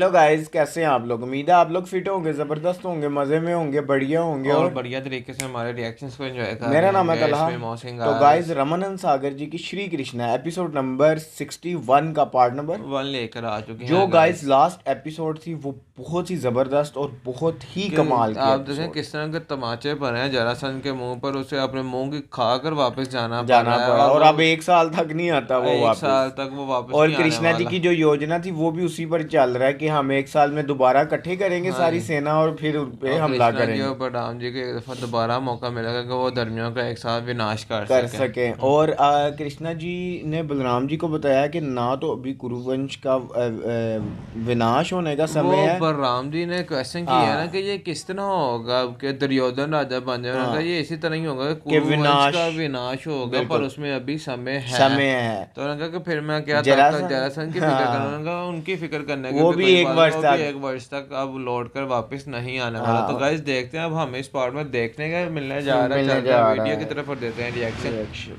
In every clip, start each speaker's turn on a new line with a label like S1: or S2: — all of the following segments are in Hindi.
S1: हेलो गाइस, कैसे हैं आप लोग। उम्मीद है आप लोग फिट होंगे, ज़बरदस्त होंगे, मज़े में होंगे, बढ़िया होंगे
S2: और
S1: और
S2: बढ़िया तरीके से हमारे रिएक्शंस को एंजॉय कर
S1: मेरा
S2: रहे
S1: नाम है
S2: होंगे
S1: तलहा।
S2: इसमें मौसिन
S1: तो गाइस,
S2: गाइस
S1: रमन सागर जी की श्री कृष्णा एपिसोड नंबर 61 का पार्ट नंबर
S2: वन लेकर आ चुके
S1: जो
S2: हैं
S1: गाइस
S2: गाइस
S1: लास्ट एपिसोड थी वो बहुत ही ज़बरदस्त और बहुत ही
S2: कि
S1: कमाल की
S2: आप देखें
S1: एपिसोड।
S2: किस तरह के तमाचे पड़े हैं जरासंध के मुंह पर, उसे अपने मुंह की खाकर वापस जाना पड़
S1: जाना
S2: रहा है
S1: पड़ा
S2: और
S1: और
S2: वो
S1: अब 1 साल तक नहीं आता वो
S2: एक साल
S1: वापस।
S2: तक वो वापस
S1: और
S2: नहीं आने
S1: कृष्णा जी
S2: वाला।
S1: की जो योजना थी वो भी उसी पर चल रहा है कि हम 1 साल में दोबारा इकट्ठे करेंगे
S2: हाँ
S1: सारी
S2: जी।
S1: सेना और फिर उन पे
S2: और
S1: हमला
S2: कृष्णा जी
S1: करेंगे,
S2: और बलराम जी को एक दफ़ा दोबारा मौका मिलेगा कि वो धर्मियों का एक साथ विनाश कर
S1: कर
S2: सकें।
S1: सकें। और कृष्णा जी ने बलराम जी को बताया कि ना तो अभी कुरुवंश का विनाश होने का
S2: वो
S1: समय है।
S2: बलराम जी ने क्वेश्चन किया है ना कि
S1: हाँ
S2: ये किस तरह होगा कि दुर्योधन राजा बन जाए। उन्होंने कहा
S1: हाँ,
S2: ये इसी तरह ही होगा कि
S1: कि
S2: कुरुवंश
S1: विनाश,
S2: का विनाश होगा, पर
S1: बिल्कुल
S2: उसमें अभी समय है।
S1: समय है।
S2: तो उन्होंने कहा कि फिर मैं क्या ताकत
S1: जरासंध,
S2: जरासंध की फिक्र करना। उन्होंने
S1: हाँ,
S2: कहा उनकी फिक्र करने की
S1: वो
S2: भी
S1: भी
S2: कोई
S1: एक
S2: बात नहीं,
S1: वर्ष
S2: वो भी
S1: तक।
S2: एक वर्ष तक अब लौट कर वापस नहीं आने वाला। तो
S1: हाँ,
S2: गाइस देखते हैं अब हमें इस पार्ट में देखने का मिलने जा रहा है।
S1: मिलने
S2: चलते हैं
S1: जा रहा
S2: वीडियो की
S1: है
S2: तरफ और देते हैं रिएक्शन।
S1: रिएक्शन।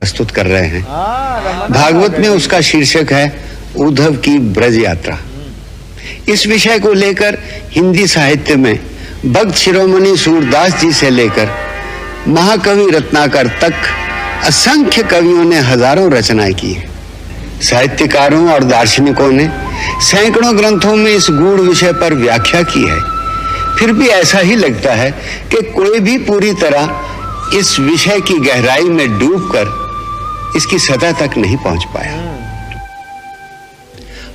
S3: प्रस्तुत कर रहे हैं।
S1: हाँ, रमन
S3: भागवत
S1: सागर
S3: में
S1: जी।
S3: उसका शीर्षक है उद्धव की ब्रज यात्रा। इस विषय को लेकर हिंदी साहित्य में भक्त शिरोमणि सूरदास जी से लेकर महाकवि रत्नाकर तक असंख्य कवियों ने हजारों रचनाएं की हैं। साहित्यकारों और दार्शनिकों ने सैकड़ों ग्रंथों में इस गूढ़ विषय पर व्याख्या की है। फिर भी ऐसा ही लगता है कि कोई भी पूरी तरह इस विषय की गहराई में डूबकर इसकी सतह तक नहीं पहुंच पाया।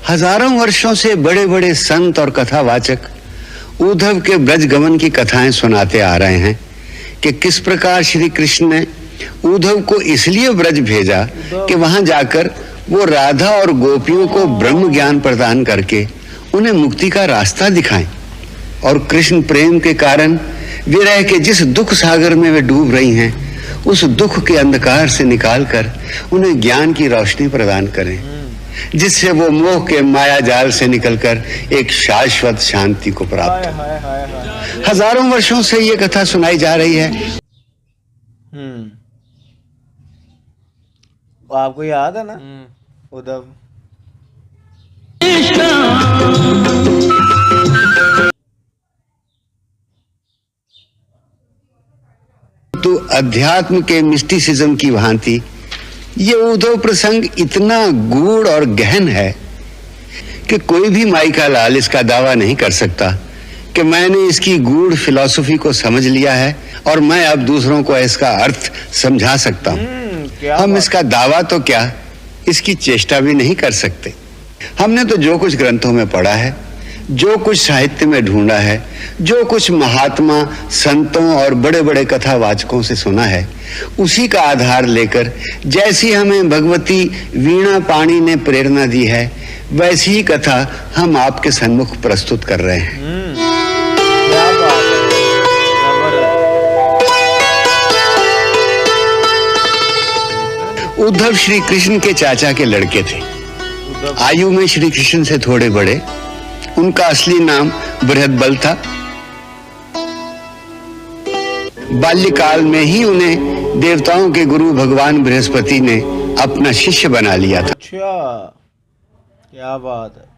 S3: हजारों वर्षों से बड़े बड़े संत और कथावाचक उद्धव के ब्रज गमन की कथाएं सुनाते आ रहे हैं कि किस प्रकार श्री कृष्ण ने उद्धव को इसलिए ब्रज भेजा कि वहां जाकर वो राधा और गोपियों को ब्रह्म ज्ञान प्रदान करके उन्हें मुक्ति का रास्ता दिखाएं और कृष्ण प्रेम के कारण विरह के जिस दुख सागर में वे डूब रही हैं उस दुख के अंधकार से निकालकर उन्हें ज्ञान की रोशनी प्रदान करें, जिससे वो मोह के माया जाल से निकलकर एक शाश्वत शांति को प्राप्त हो।
S1: हाय हाय हाय हाय।
S3: हजारों वर्षों से ये कथा सुनाई जा रही है।
S1: आपको याद है ना उद्धव।
S3: तो अध्यात्म के मिस्टिसिज्म की भांति ये उद्धव प्रसंग इतना गूढ़ और गहन है कि कोई भी माइका लाल इसका दावा नहीं कर सकता कि मैंने इसकी गूढ़ फिलॉसफी को समझ लिया है और मैं अब दूसरों को इसका अर्थ समझा सकता हूं। हम इसका दावा तो क्या, इसकी चेष्टा भी नहीं कर सकते। हमने तो जो कुछ ग्रंथों में पढ़ा है, जो कुछ साहित्य में ढूंढा है, जो कुछ महात्मा संतों और बड़े बड़े कथावाचकों से सुना है, उसी का आधार लेकर जैसी हमें भगवती वीणा पाणी ने प्रेरणा दी है वैसी ही कथा हम आपके सन्मुख प्रस्तुत कर रहे हैं।
S1: क्या बात है,
S3: उद्धव श्री कृष्ण के चाचा के लड़के थे।
S1: उद्धव।
S3: आयु में श्री कृष्ण से थोड़े बड़े। उनका असली नाम बृहदबल था। बाल्यकाल में ही उन्हें देवताओं के गुरु भगवान बृहस्पति ने अपना शिष्य बना लिया था।
S1: अच्छा, क्या बात है।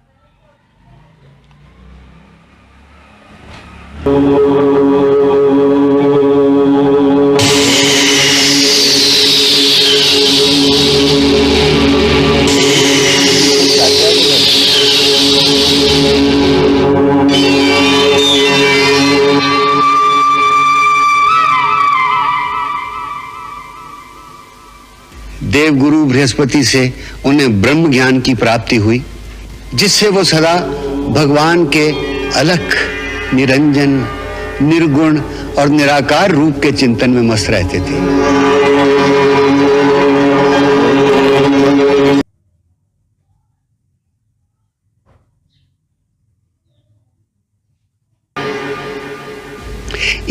S3: देवगुरु बृहस्पति से उन्हें ब्रह्म ज्ञान की प्राप्ति हुई, जिससे वो सदा भगवान के अलख, निरंजन, निर्गुण और निराकार रूप के चिंतन में मस्त रहते थे।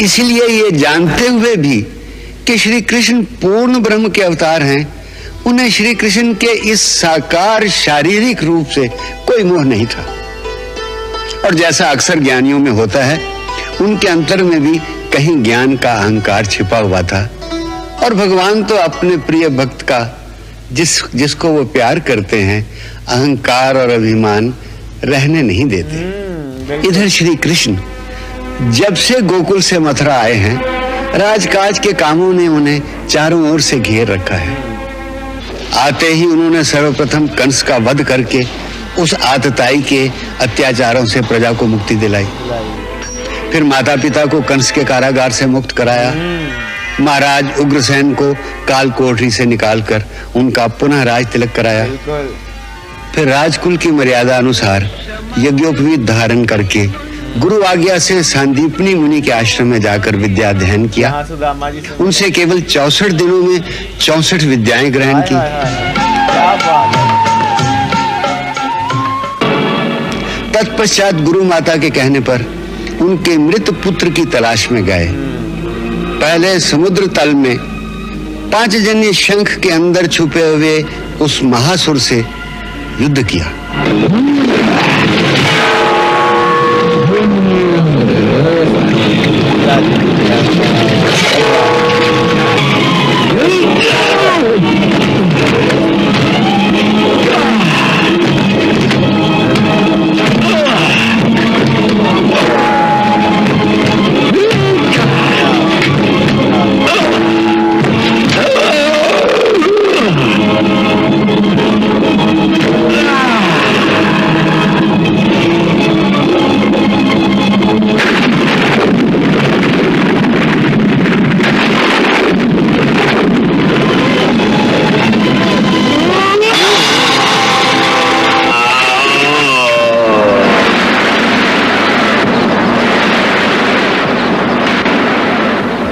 S3: इसलिए ये जानते हुए भी कि श्री कृष्ण पूर्ण ब्रह्म के अवतार हैं, उन्हें श्री कृष्ण के इस साकार शारीरिक रूप से कोई मोह नहीं था। और जैसा अक्सर ज्ञानियों में होता है, उनके अंतर में भी कहीं ज्ञान का अहंकार छिपा हुआ था। और भगवान तो अपने प्रिय भक्त का जिसको वो प्यार करते हैं अहंकार और अभिमान रहने नहीं देते।
S1: बिल्कुल।
S3: इधर श्री कृष्ण जब से गोकुल से मथुरा आए हैं, राजकाज के कामों ने उन्हें चारों ओर से घेर रखा है। आते ही उन्होंने सर्वप्रथम कंस का वध करके उस आतताई के अत्याचारों से प्रजा को मुक्ति दिलाई। फिर माता पिता को कंस के कारागार से मुक्त कराया। महाराज उग्रसेन को काल कोठरी से निकालकर उनका पुनः राज तिलक कराया।
S1: बिल्कुल।
S3: फिर राजकुल की मर्यादा अनुसार यज्ञोपवीत धारण करके गुरु आज्ञा से सांदीपनी मुनि के आश्रम में जाकर विद्या अध्ययन किया।
S1: हाँ, सुदामा जी से
S3: उनसे केवल 64 दिनों में 64 विद्याएं ग्रहण की।
S1: हाय, हाय, हाय। क्या बात है।
S3: तत्पश्चात गुरु माता के कहने पर उनके मृत पुत्र की तलाश में गए। पहले समुद्र तल में 5 जन्य शंख के अंदर छुपे हुए उस महासुर से युद्ध किया।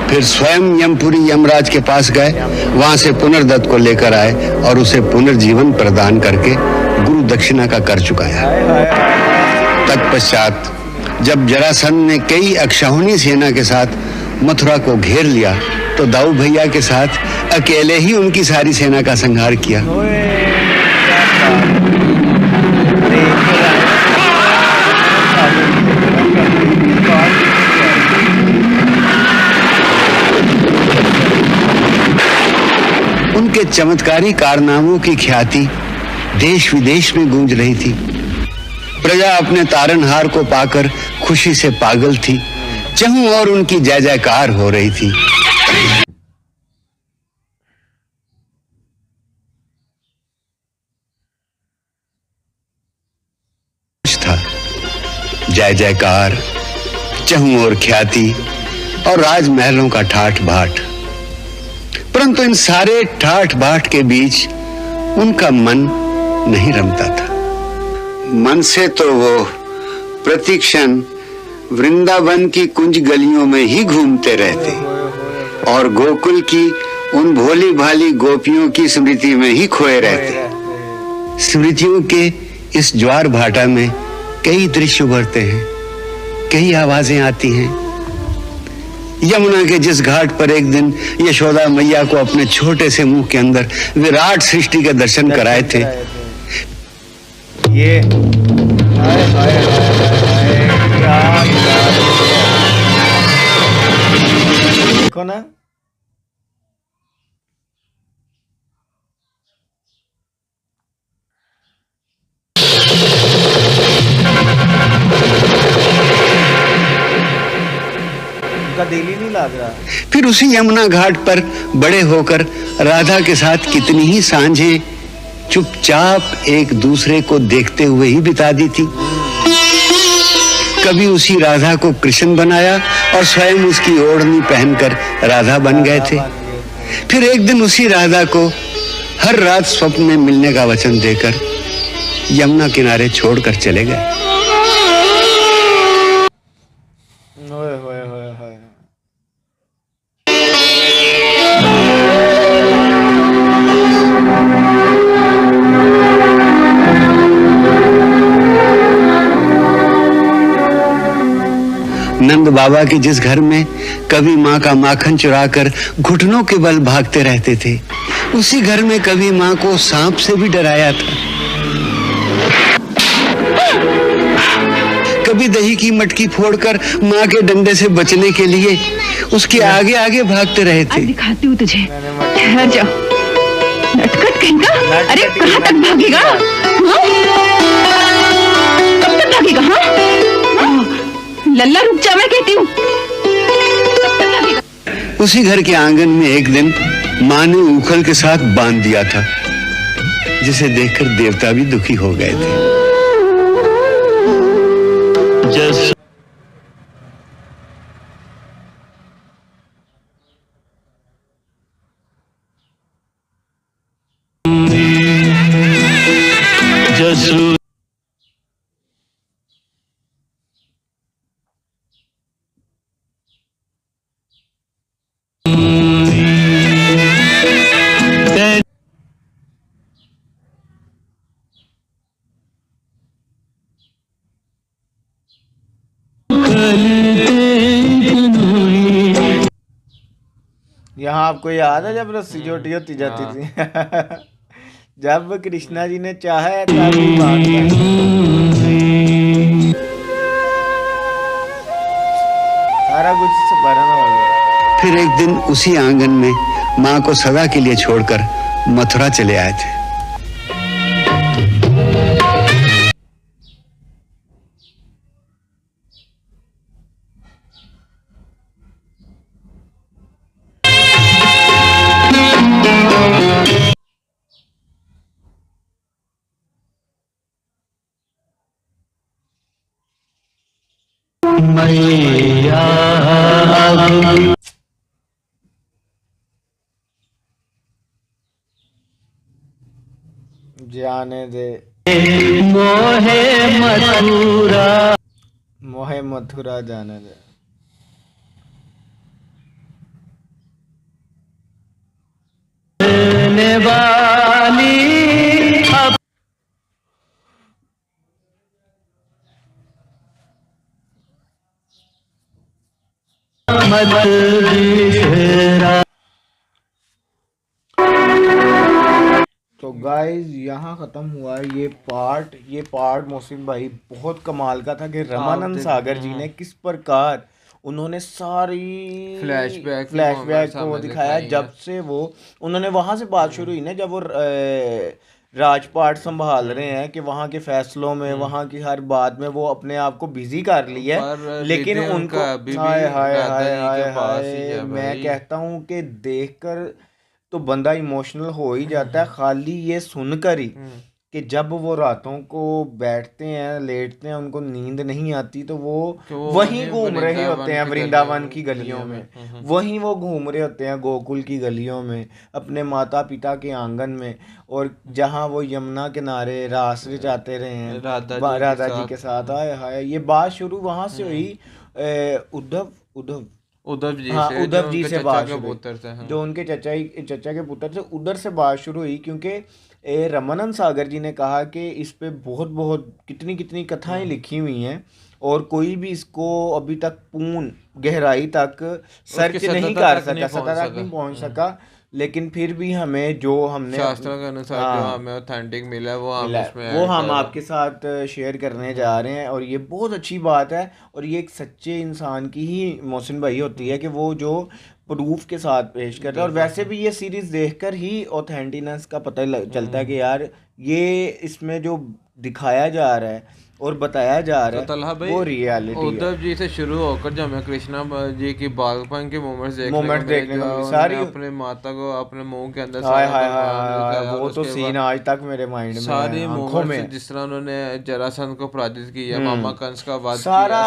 S3: फिर स्वयं यमपुरी यमराज के पास गए, वहां से पुनर्दत्त को लेकर आए और उसे पुनर्जीवन प्रदान करके गुरु दक्षिणा का कर चुकाया। तत्पश्चात जब जरासंध ने कई अक्षौहिणी सेना के साथ मथुरा को घेर लिया तो दाऊ भैया के साथ अकेले ही उनकी सारी सेना का संहार किया। उनके चमत्कारी कारनामों की ख्याति देश विदेश में गूंज रही थी। प्रजा अपने तारनहार को पाकर खुशी से पागल थी। चहु और उनकी जय जयकार हो रही थी। था जय जयकार, चहु और ख्याति और राजमहलों का ठाठ बाट। परंतु इन सारे ठाठ बाट के बीच उनका मन नहीं रमता था। मन से तो वो प्रतिक्षण वृंदावन की कुंज गलियों में ही घूमते रहते और गोकुल की उन भोली भाली गोपियों की स्मृति में ही खोए रहते। स्मृतियों के इस ज्वार भाटा में कई दृश्य उभरते हैं, कई आवाजें आती हैं। यमुना के जिस घाट पर एक दिन यशोदा मैया को अपने छोटे से मुंह के अंदर विराट सृष्टि के दर्शन कराए थे,
S1: ये हाय हाय हाय देखो ना, उनका दिल ही नहीं लग रहा।
S3: फिर उसी यमुना घाट पर बड़े होकर राधा के साथ कितनी ही सांझें चुपचाप एक दूसरे को देखते हुए ही बिता दी थी। कभी उसी राधा को कृष्ण बनाया और स्वयं उसकी ओढ़नी पहनकर राधा बन गए थे। फिर एक दिन उसी राधा को हर रात स्वप्न में मिलने का वचन देकर यमुना किनारे छोड़कर चले गए।
S1: ओए होए होए होए।
S3: नंद बाबा के जिस घर में कभी माँ का माखन चुराकर घुटनों के बल भागते रहते थे, उसी घर में कभी माँ को सांप से भी डराया था। कभी दही की मटकी फोड़कर माँ के डंडे से बचने के लिए उसके आगे आगे भागते रहे थे।
S4: आज दिखाती हूँ तुझे, ठहर जाओ। नटखट कहीं का। अरे कहाँ तक भागेगा? हाँ? कब तक भागेगा? हाँ? लल्ला रुक जा, मैं कहती हूँ। कब तक भागेगा?
S3: उसी घर के आंगन में एक दिन माँ ने उखल के साथ बांध दिया था, जिसे देखकर देवता भी दुखी हो गए थे।
S1: यहाँ आपको याद है जब रस्सी छोटी होती जाती थी? जब कृष्णा जी ने चाहा है तभी बात है। सारा कुछ सपना हो गया।
S3: फिर एक दिन उसी आंगन में माँ को सदा के लिए छोड़कर मथुरा चले आए थे।
S1: जाने दे मोहे मथुरा जाने दे। तो गाइस यहाँ ख़त्म हुआ ये पार्ट मोहसिन भाई बहुत कमाल का था कि रमानंद सागर जी ने किस प्रकार उन्होंने सारी
S2: फ्लैशबैक
S1: को वो दिखाया। जब से वो उन्होंने वहाँ से बात शुरू हुई ना, जब वो राजपाट संभाल रहे हैं कि वहाँ के फैसलों में, वहाँ की हर बात में वो अपने आप को बिजी कर लिया है, लेकिन उनको हाय हाय हाय हाय हाय मैं कहता हूँ कि देखकर तो बंदा इमोशनल हो ही जाता है खाली ये सुनकर ही कि जब वो रातों को बैठते हैं लेटते हैं उनको नींद नहीं आती तो वो वहीं घूम रहे होते हैं वृंदावन की गलियों में, वहीं वो घूम रहे होते हैं गोकुल की गलियों में अपने माता पिता के आंगन में, और जहाँ वो यमुना किनारे रास रचाते रहे हैं राधा जी के साथ। हाय हाय ये बात शुरू वहाँ से हुई
S2: उद्धव जी
S1: हाँ
S2: से,
S1: उद्धव जी से बात शुरू
S2: पुत्र थे, हाँ।
S1: जो उनके चचा के पुत्र से उधर से बात शुरू हुई, क्योंकि रमानंद सागर जी ने कहा कि इस पे बहुत कितनी कथाएं लिखी हुई हैं और कोई भी इसको अभी तक पूर्ण गहराई तक सर्च नहीं कर सका, सतह तक नहीं पहुंच सका, लेकिन फिर भी हमें जो हमने
S2: शास्त्रों के अनुसार जो हमें ऑथेंटिक मिला वो
S1: हम आपके साथ शेयर करने जा रहे हैं। और ये बहुत अच्छी बात है और ये एक सच्चे इंसान की ही मोहसिन भाई होती है कि वो जो प्रूफ के साथ पेश करता है। और वैसे भी ये सीरीज देखकर ही ऑथेंटिकनेस का पता चलता है कि यार ये इसमें जो दिखाया जा रहा है और बताया जा रहा है
S2: तलहा भाई
S1: वो रियलिटी है।
S2: उद्धव जी से शुरू होकर जब हमें कृष्णा जी की बालपन के मोमेंट्स देखने को
S1: सारी
S2: अपने माता को अपने मुंह के अंदर
S1: वो तो सीन आज तक मेरे माइंड में
S2: सारी मोमेंट्स जिस तरह उन्होंने जरासंध को पराजित किया, मामा कंस का वध किया, सारा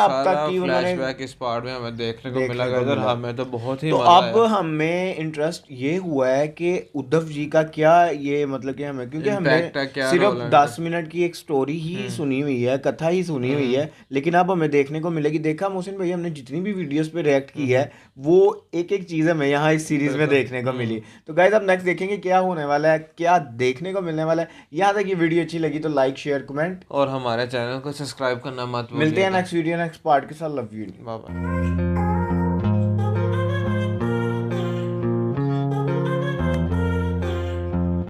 S2: फ्लैशबैक इस पार्ट में हमें देखने को मिला और हमें तो बहुत ही
S1: मजा आया। अब हमें इंटरेस्ट ये हुआ है कि उद्धव जी का क्या ये मतलब कि हमें, क्योंकि हमने सिर्फ 10 मिनट की एक स्टोरी ही सुनी हुई है, कथा ही सुनी हुई है, लेकिन अब हमें देखने को मिलेगी। देखा मोहसिन भाई हमने जितनी भी वीडियोस पे रिएक्ट की है वो एक चीज़ हमें यहाँ इस सीरीज में देखने को मिली। तो गाइस अब नेक्स्ट देखेंगे क्या होने वाला है, क्या देखने को मिलने वाला है। यहाँ तक ये वीडियो अच्छी लगी तो लाइक शेयर कमेंट
S2: और हमारे चैनल को सब्सक्राइब करना मत भूलिएगा।
S1: मिलते हैं नेक्स्ट वीडियो नेक्स्ट पार्ट के साथ। Love you, bye bye.